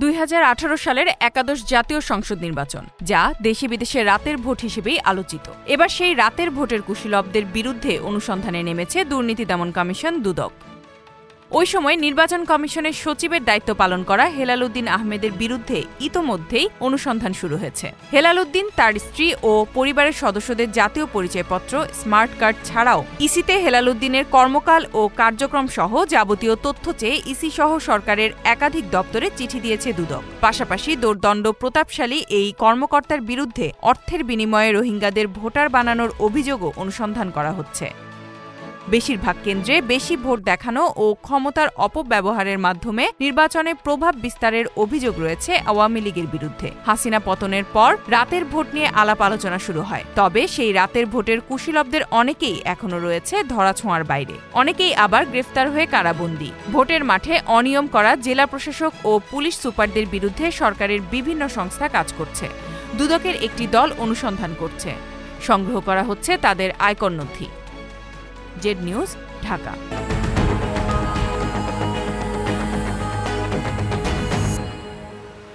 2018 সালের একাদশ জাতীয় সংসদ নির্বাচন, যা দেশে বিদেশে রাতের ভোট হিসেবেই আলোচিত। এবার সেই রাতের ভোটের কুশীলবদের বিরুদ্ধে অনুসন্ধানে নেমেছে দুর্নীতি দমন কমিশন দুদক। ওই সময় নির্বাচন কমিশনের সচিবের দায়িত্ব পালন করা হেলাল উদ্দিন আহমেদের বিরুদ্ধে ইতোমধ্যেই অনুসন্ধান শুরু হয়েছে। হেলাল উদ্দিন, তার স্ত্রী ও পরিবারের সদস্যদের জাতীয় পরিচয়পত্র, স্মার্ট কার্ড ছাড়াও ইসিতে হেলাল উদ্দিনের কর্মকাল ও কার্যক্রম সহ যাবতীয় তথ্য চেয়ে ইসি সহ সরকারের একাধিক দপ্তরে চিঠি দিয়েছে দুদক। পাশাপাশি দোর্দণ্ড প্রতাপশালী এই কর্মকর্তার বিরুদ্ধে অর্থের বিনিময়ে রোহিঙ্গাদের ভোটার বানানোর অভিযোগও অনুসন্ধান করা হচ্ছে। বেশিরভাগ কেন্দ্রে বেশি ভোট দেখানো ও ক্ষমতার অপব্যবহারের মাধ্যমে নির্বাচনে প্রভাব বিস্তারের অভিযোগ রয়েছে আওয়ামী লীগের বিরুদ্ধে। হাসিনা পতনের পর রাতের ভোট নিয়ে আলাপ আলোচনা শুরু হয়, তবে সেই রাতের ভোটের কুশীলবদের অনেকেই এখনো রয়েছে ধরাছোঁয়ার বাইরে, অনেকেই আবার গ্রেফতার হয়ে কারাবন্দী। ভোটের মাঠে অনিয়ম করা জেলা প্রশাসক ও পুলিশ সুপারদের বিরুদ্ধে সরকারের বিভিন্ন সংস্থা কাজ করছে। দুদকের একটি দল অনুসন্ধান করছে, সংগ্রহ করা হচ্ছে তাদের আয়কর নথি। Z news, Dhaka.